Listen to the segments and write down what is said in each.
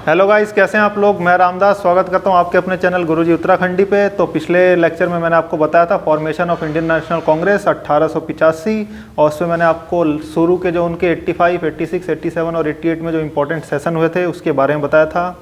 Hello guys, कैसे हैं आप लोग। मैं रामदास स्वागत करता हूं आपके अपने चैनल गुरुजी उत्तराखंडी पे। तो पिछले लेक्चर में मैंने आपको बताया था formation of Indian national Congress 1885, और उसमें मैंने आपको शुरू के जो उनके 85, 86, 87 और 88 में जो इम्पोर्टेंट सेशन हुए थे उसके बारे में बताया था।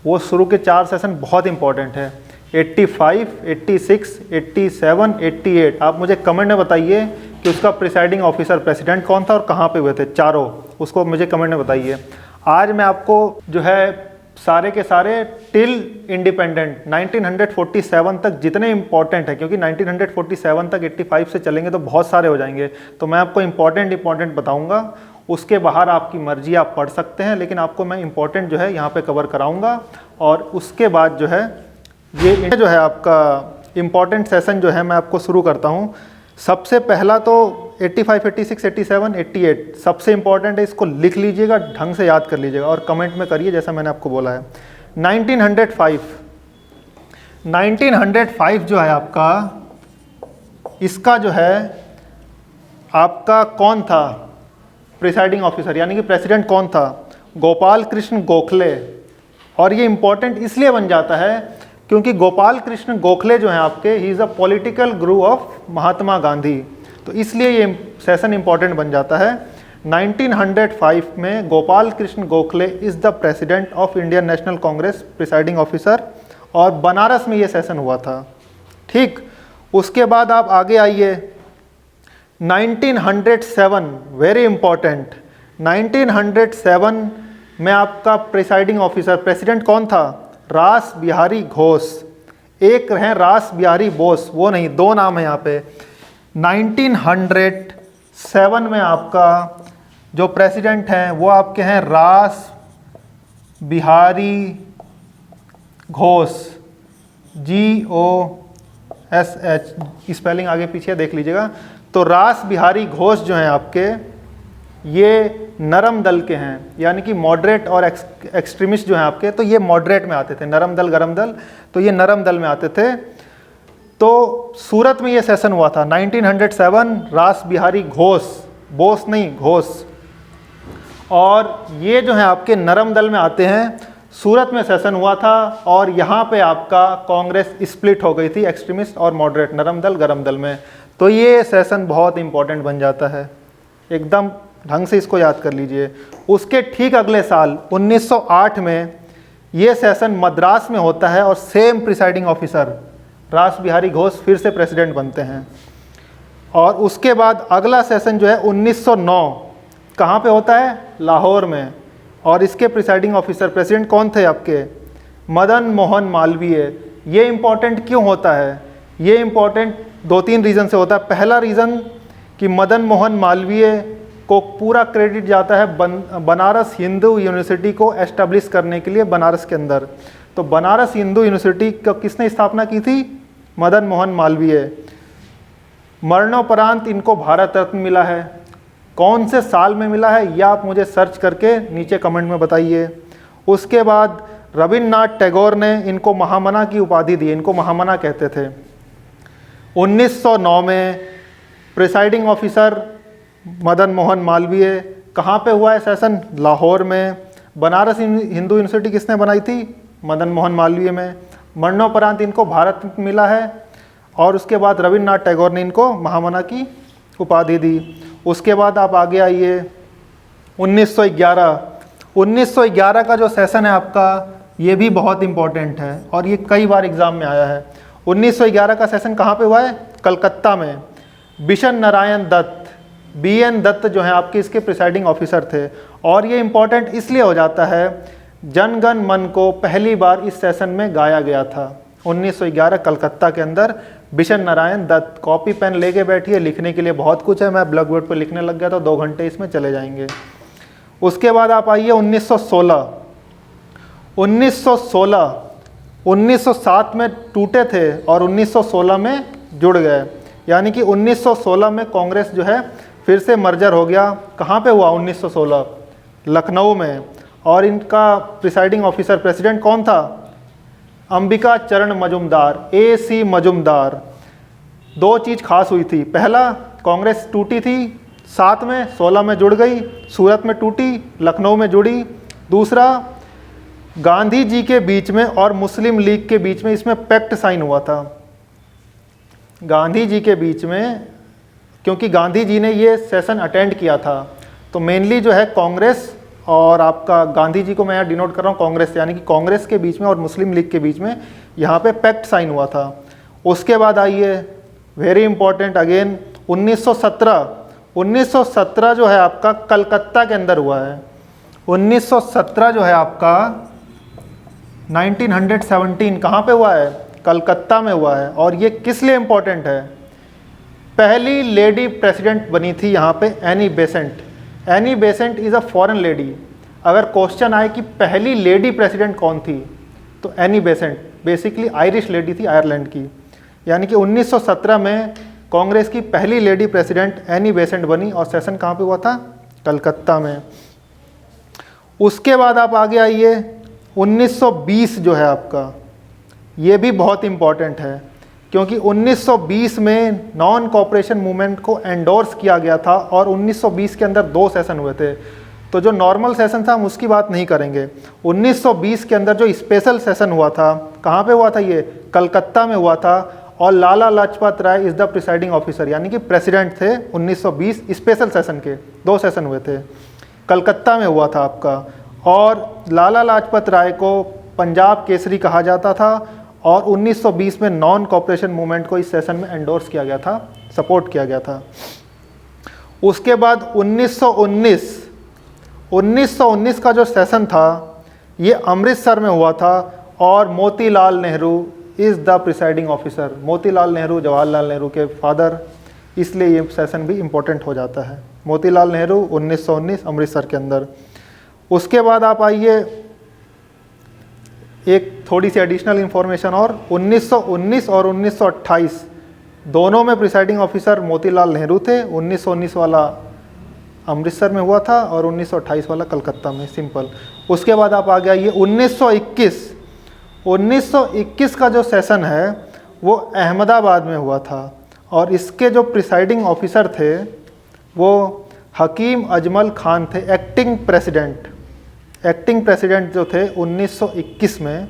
वो शुरू के 4 सेशन बहुत इंपॉर्टेंट है, 85, 86, 87, 88। आप मुझे कमेंट में बताइए कि उसका प्रिसाइडिंग ऑफिसर प्रेसिडेंट कौन था और कहाँ पे हुए थे चारों, उसको मुझे कमेंट में बताइए। आज मैं आपको जो है सारे के सारे टिल इंडिपेंडेंट 1947 तक जितने इंपॉर्टेंट है, क्योंकि 1947 तक 85 से चलेंगे तो बहुत सारे हो जाएंगे, तो मैं आपको इंपॉर्टेंट बताऊंगा। उसके बाहर आपकी मर्जी, आप पढ़ सकते हैं, लेकिन आपको मैं इंपॉर्टेंट जो है यहाँ पे कवर कराऊंगा। और उसके बाद जो है ये जो है आपका इम्पॉर्टेंट सेशन जो है मैं आपको शुरू करता हूँ। सबसे पहला तो 85, 86, 87, 88 सबसे इम्पॉर्टेंट है, इसको लिख लीजिएगा, ढंग से याद कर लीजिएगा और कमेंट में करिए जैसा मैंने आपको बोला है। 1905 जो है आपका, इसका जो है आपका कौन था प्रिसाइडिंग ऑफिसर, यानी कि प्रेसिडेंट कौन था? गोपाल कृष्ण गोखले। और ये इम्पॉर्टेंट इसलिए बन जाता है क्योंकि गोपाल कृष्ण गोखले जो हैं आपके, he is a political Guru of Mahatma Gandhi, तो इसलिए ये सेशन इंपॉर्टेंट बन जाता है। 1905 में Gopal Krishna Gokhale is the president of Indian national Congress presiding officer, और बनारस में ये सेशन हुआ था। ठीक, उसके बाद आप आगे आइए 1907, वेरी इंपॉर्टेंट। 1907 में आपका प्रिसाइडिंग ऑफिसर प्रेसिडेंट कौन था? रास बिहारी घोष। एक हैं रास बिहारी बोस, वो नहीं, दो नाम है यहाँ पे। 1907 में आपका जो प्रेसिडेंट हैं वो आपके हैं रास बिहारी घोष, GOSH, स्पेलिंग आगे पीछे देख लीजिएगा। तो रास बिहारी घोष जो हैं आपके, ये नरम दल के हैं, यानी कि मॉडरेट और एक्सट्रीमिस्ट जो हैं आपके, तो ये मॉडरेट में आते थे। नरम दल गरम दल, तो ये नरम दल में आते थे। तो सूरत में ये सेशन हुआ था 1907, रास बिहारी घोष, बोस नहीं घोष। और ये जो है आपके नरम दल में आते हैं, सूरत में सेशन हुआ था, और यहाँ पे आपका कांग्रेस स्प्लिट हो गई थी एक्सट्रीमिस्ट और मॉडरेट, नरम दल गरम दल में। तो ये सेशन बहुत इंपॉर्टेंट बन जाता है, एकदम ढंग से इसको याद कर लीजिए। उसके ठीक अगले साल 1908 में ये सेशन मद्रास में होता है, और सेम प्रिसाइडिंग ऑफिसर रास बिहारी घोष फिर से प्रेसिडेंट बनते हैं। और उसके बाद अगला सेशन जो है 1909 कहाँ पे होता है? लाहौर में। और इसके प्रिसाइडिंग ऑफिसर प्रेसिडेंट कौन थे आपके? मदन मोहन मालवीय। ये इम्पॉर्टेंट क्यों होता है? ये इम्पॉर्टेंट 2-3 रीज़न से होता है। पहला रीज़न कि मदन मोहन मालवीय को पूरा क्रेडिट जाता है बनारस हिंदू यूनिवर्सिटी को एस्टेब्लिश करने के लिए बनारस के अंदर। तो बनारस हिंदू यूनिवर्सिटी का किसने स्थापना की थी? मदन मोहन मालवीय। मरणोपरांत इनको भारत रत्न मिला है। कौन से साल में मिला है यह आप मुझे सर्च करके नीचे कमेंट में बताइए। उसके बाद रविन्द्रनाथ टैगोर ने इनको महामना की उपाधि दी, इनको महामना कहते थे। 1909 में प्रिसाइडिंग ऑफिसर मदन मोहन मालवीय। कहाँ पे हुआ है सेशन? लाहौर में। बनारस हिंदू यूनिवर्सिटी किसने बनाई थी? मदन मोहन मालवीय में। मरणोपरांत इनको भारत रत्न मिला है, और उसके बाद रविन्द्रनाथ टैगोर ने इनको महामना की उपाधि दी। उसके बाद आप आगे आइए 1911 का जो सेशन है आपका, ये भी बहुत इंपॉर्टेंट है और ये कई बार एग्जाम में आया है। 1911 का सेशन कहाँ पे हुआ है? कलकत्ता में। बिशन नारायण दत्त, BN दत्त जो हैं आपके इसके प्रिसाइडिंग ऑफिसर थे। और ये इम्पॉर्टेंट इसलिए हो जाता है, जनगण मन को पहली बार इस सेशन में गाया गया था 1911 कलकत्ता के अंदर। बिशन नारायण दत्त। कॉपी पेन लेके बैठिए, लिखने के लिए बहुत कुछ है, मैं ब्लैक बोर्ड पर लिखने लग गया तो 2 घंटे इसमें चले जाएंगे। उसके बाद आप आइए 1916। 1907 में टूटे थे और 1916 में जुड़ गए, यानी कि 1916 में कांग्रेस जो है फिर से मर्जर हो गया। कहाँ पे हुआ? 1916 लखनऊ में। और इनका प्रिसाइडिंग ऑफिसर प्रेसिडेंट कौन था? अंबिका चरण मजुमदार, AC मजुमदार। 2 चीज़ खास हुई थी। पहला, कांग्रेस टूटी थी, 7 में 16 में जुड़ गई, सूरत में टूटी, लखनऊ में जुड़ी। दूसरा, गांधी जी के बीच में और मुस्लिम लीग के बीच में इसमें पैक्ट साइन हुआ था। गांधी जी के बीच में, क्योंकि गांधी जी ने ये सेशन अटेंड किया था, तो मेनली जो है कांग्रेस और आपका गांधी जी को मैं यहाँ डिनोट कर रहा हूँ कांग्रेस, यानी कि कांग्रेस के बीच में और मुस्लिम लीग के बीच में यहाँ पे पैक्ट साइन हुआ था। उसके बाद आइए, वेरी इंपॉर्टेंट अगेन, 1917 जो है आपका कलकत्ता के अंदर हुआ है। 1917 जो है आपका 1917 कहाँ पे हुआ है? कलकत्ता में हुआ है। और ये किस लिए इम्पोर्टेंट है? पहली लेडी प्रेसिडेंट बनी थी यहाँ पे Annie Besant. Annie Besant is a foreign lady. अगर क्वेश्चन आए कि पहली लेडी प्रेसिडेंट कौन थी, तो Annie Besant basically Irish lady थी, आयरलैंड की। यानी कि 1917 में कांग्रेस की पहली लेडी प्रेसिडेंट एनी बेसेंट बनी और सेशन कहाँ पे हुआ था? कलकत्ता में। उसके बाद आप आगे आइए, 1920 जो है आपका, ये भी बहुत इम्पॉर्टेंट है, क्योंकि 1920 में नॉन कॉपरेशन मूवमेंट को एंडोर्स किया गया था और 1920 के अंदर 2 सेशन हुए थे। तो जो नॉर्मल सेशन था हम उसकी बात नहीं करेंगे। 1920 के अंदर जो स्पेशल सेशन हुआ था, कहाँ पे हुआ था? ये कलकत्ता में हुआ था। और Lala Lajpat Rai is the presiding officer, यानी कि प्रेसिडेंट थे 1920 स्पेशल सेशन के। 2 सेशन हुए थे, कलकत्ता में हुआ था आपका। और लाला लाजपत राय को पंजाब केसरी कहा जाता था और 1920 में नॉन कॉपरेशन मूवमेंट को इस सेशन में एंडोर्स किया गया था, सपोर्ट किया गया था। उसके बाद 1919 का जो सेशन था ये अमृतसर में हुआ था और Motilal Nehru is the presiding officer. Motilal Nehru Jawaharlal Nehru के फादर, इसलिए ये सेशन भी इम्पोर्टेंट हो जाता है। मोतीलाल नेहरू 1919 अमृतसर के अंदर। उसके बाद आप आइए, एक थोड़ी सी एडिशनल इन्फॉर्मेशन और, 1919 और 1928 दोनों में प्रिसाइडिंग ऑफिसर मोतीलाल नेहरू थे। 1919 वाला अमृतसर में हुआ था और 1928 वाला कलकत्ता में, सिंपल। उसके बाद आप आ गया ये 1921 का जो सेशन है वो अहमदाबाद में हुआ था और इसके जो प्रिसाइडिंग ऑफिसर थे वो हकीम अजमल खान थे, एक्टिंग प्रेसिडेंट जो थे 1921 में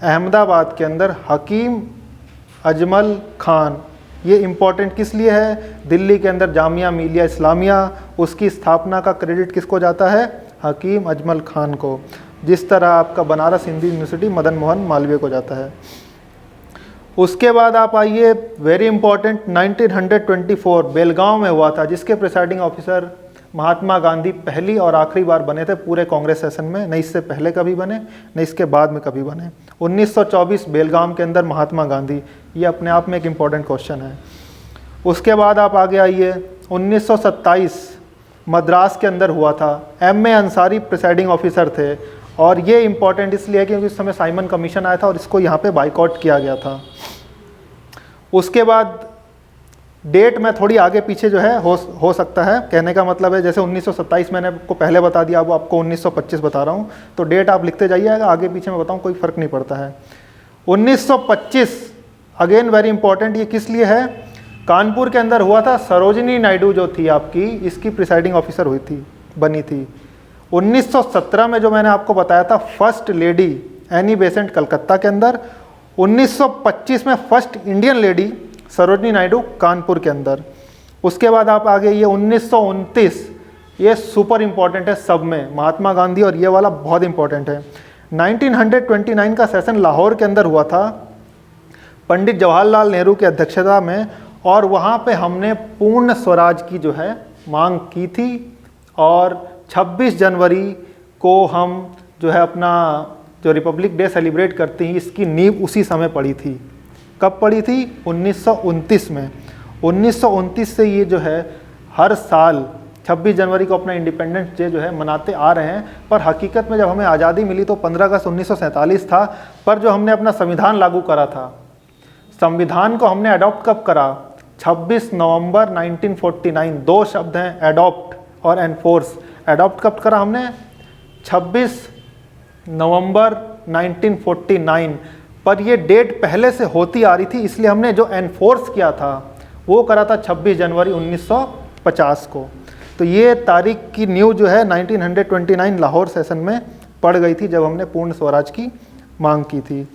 अहमदाबाद के अंदर हकीम अजमल खान। ये इम्पॉर्टेंट किस लिए है? दिल्ली के अंदर जामिया मिलिया इस्लामिया, उसकी स्थापना का क्रेडिट किसको जाता है? हकीम अजमल खान को। जिस तरह आपका बनारस हिंदू यूनिवर्सिटी मदन मोहन मालवीय को जाता है। उसके बाद आप आइए, वेरी इंपॉर्टेंट, 1924 बेलगांव में हुआ था, जिसके प्रिसाइडिंग ऑफिसर महात्मा गांधी पहली और आखिरी बार बने थे पूरे कांग्रेस सेशन में। न इससे पहले कभी बने, न इसके बाद में कभी बने। 1924 बेलगाम के अंदर महात्मा गांधी, ये अपने आप में एक इम्पॉर्टेंट क्वेश्चन है। उसके बाद आप आगे आइए, 1927 मद्रास के अंदर हुआ था। M.A. अंसारी प्रिसाइडिंग ऑफिसर थे और ये इम्पॉर्टेंट इसलिए है क्योंकि उस समय साइमन कमीशन आया था और इसको यहाँ पे बाइकआउट किया गया था। उसके बाद डेट में थोड़ी आगे पीछे जो है हो सकता है, कहने का मतलब है जैसे 1927 मैंने आपको पहले बता दिया, अब आपको 1925 बता रहा हूँ, तो डेट आप लिखते जाइएगा, आगे पीछे मैं बताऊँ कोई फ़र्क नहीं पड़ता है। 1925 अगेन वेरी इंपॉर्टेंट, ये किस लिए है? कानपुर के अंदर हुआ था। सरोजिनी नायडू जो थी आपकी, इसकी प्रिसाइडिंग ऑफिसर बनी थी। 1917 में जो मैंने आपको बताया था first lady Annie Besant Calcutta के अंदर। 1925 में first Indian lady Sarojini Naidu Kanpur के अंदर। उसके बाद आप आगे ये 1929, ये सुपर इम्पॉर्टेंट है सब में, महात्मा गांधी, और ये वाला बहुत इम्पॉर्टेंट है। 1929 का सेशन लाहौर के अंदर हुआ था पंडित जवाहरलाल नेहरू की अध्यक्षता में, और वहाँ पे हमने पूर्ण स्वराज की जो है मांग की थी और 26 जनवरी को हम जो है अपना जो रिपब्लिक डे सेलिब्रेट करते हैं, इसकी नींव उसी समय पड़ी थी। कब पड़ी थी? 1929 में। 1929 से ये जो है हर साल 26 जनवरी को अपना इंडिपेंडेंस डे जो है मनाते आ रहे हैं। पर हकीकत में जब हमें आज़ादी मिली तो 15 अगस्त 1947 था, पर जो हमने अपना संविधान लागू करा था, संविधान को हमने अडॉप्ट कब करा? 26 नवंबर 1949। 2 शब्द हैं, अडॉप्ट और एनफोर्स। अडॉप्ट कब करा हमने? 26 नवंबर 1949। पर ये डेट पहले से होती आ रही थी, इसलिए हमने जो एनफोर्स किया था वो करा था 26 जनवरी 1950 को। तो ये तारीख की न्यू जो है 1929 लाहौर सेशन में पड़ गई थी जब हमने पूर्ण स्वराज की मांग की थी।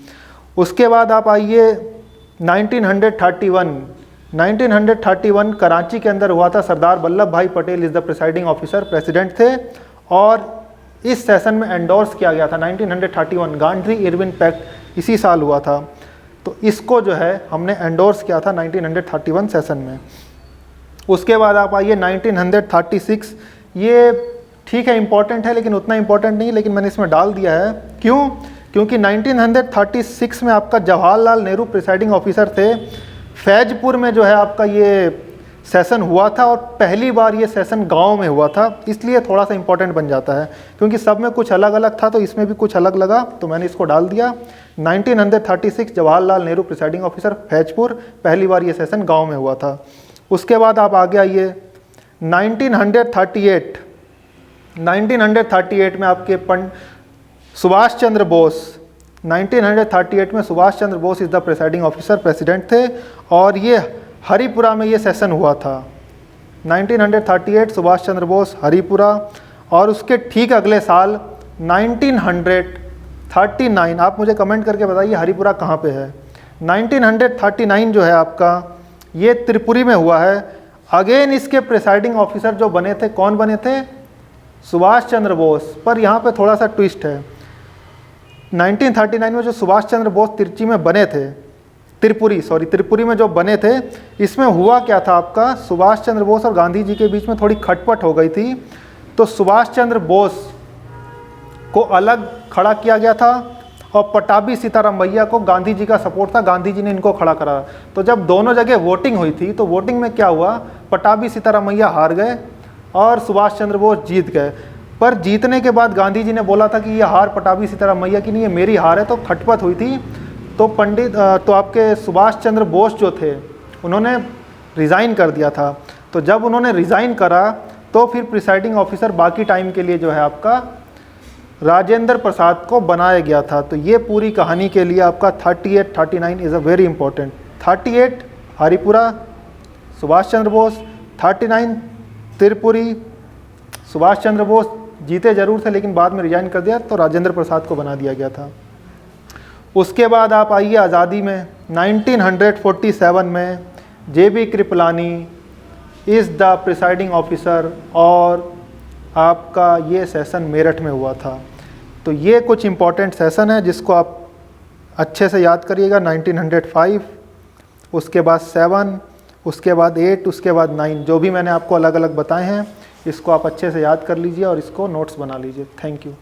उसके बाद आप आइए 1931 कराची के अंदर हुआ था। सरदार वल्लभ भाई Patel is the presiding officer, president थे, और इस सेशन में एंडोर्स किया गया था 1931 गांधी इरविन पैक्ट इसी साल हुआ था। तो इसको जो है हमने एंडोर्स किया था 1931 सेशन में। उसके बाद आप आइए 1936, ये ठीक है इम्पॉर्टेंट है लेकिन उतना इम्पॉर्टेंट नहीं, लेकिन मैंने इसमें डाल दिया है। क्यों? क्योंकि 1936 में आपका जवाहरलाल नेहरू प्रिसाइडिंग ऑफिसर थे। फैजपुर में जो है आपका ये सेशन हुआ था और पहली बार ये सेशन गांव में हुआ था, इसलिए थोड़ा सा इम्पोर्टेंट बन जाता है। क्योंकि सब में कुछ अलग अलग था तो इसमें भी कुछ अलग लगा, तो मैंने इसको डाल दिया। 1936 जवाहरलाल नेहरू प्रिसाइडिंग ऑफिसर, फैजपुर, पहली बार ये सेशन गांव में हुआ था। उसके बाद आप आगे आइए 1938 में आपके सुभाष चंद्र बोस, 1938 में Subhash Chandra Bose is the presiding officer, president थे, और ये हरिपुरा में ये सेशन हुआ था। 1938 सुभाष चंद्र बोस, हरिपुरा। और उसके ठीक अगले साल 1939, आप मुझे कमेंट करके बताइए हरिपुरा कहाँ पे है। 1939 जो है आपका ये त्रिपुरी में हुआ है। अगेन इसके प्रिसाइडिंग ऑफिसर जो बने थे, कौन बने थे? सुभाष चंद्र बोस। पर यहाँ पे थोड़ा सा ट्विस्ट है। 1939 में जो सुभाष चंद्र बोस तिरची में बने थे, त्रिपुरी में जो बने थे, इसमें हुआ क्या था आपका, सुभाष चंद्र बोस और गांधी जी के बीच में थोड़ी खटपट हो गई थी। तो सुभाष चंद्र बोस को अलग खड़ा किया गया था और पटाभी सीतारामैया को गांधी जी का सपोर्ट था, गांधी जी ने इनको खड़ा करा। तो जब दोनों जगह वोटिंग हुई थी तो वोटिंग में क्या हुआ, पटाभी सीतारामैया हार गए और सुभाष चंद्र बोस जीत गए। पर जीतने के बाद गांधी जी ने बोला था कि यह हार पटाभी सीतारामैया की नहीं है, मेरी हार है। तो खटपट हुई थी। तो आपके सुभाष चंद्र बोस जो थे उन्होंने रिज़ाइन कर दिया था। तो जब उन्होंने रिज़ाइन करा तो फिर प्रिसाइडिंग ऑफिसर बाकी टाइम के लिए जो है आपका राजेंद्र प्रसाद को बनाया गया था। तो ये पूरी कहानी के लिए आपका 39 is a very important. 38 Haripura Subhash Chandra Bose, 39 Tripuri Subhash Chandra Bose जीते जरूर थे लेकिन बाद में रिजाइन कर दिया तो राजेंद्र प्रसाद को बना दिया गया था। उसके बाद आप आइए आज़ादी में 1947 में JB Kripalani is the presiding officer और आपका ये सेशन मेरठ में हुआ था। तो ये कुछ इम्पॉर्टेंट सेशन है जिसको आप अच्छे से याद करिएगा। 1905, उसके बाद 7, उसके बाद 8, उसके बाद 9, जो भी मैंने आपको अलग अलग बताए हैं इसको आप अच्छे से याद कर लीजिए और इसको नोट्स बना लीजिए। Thank you.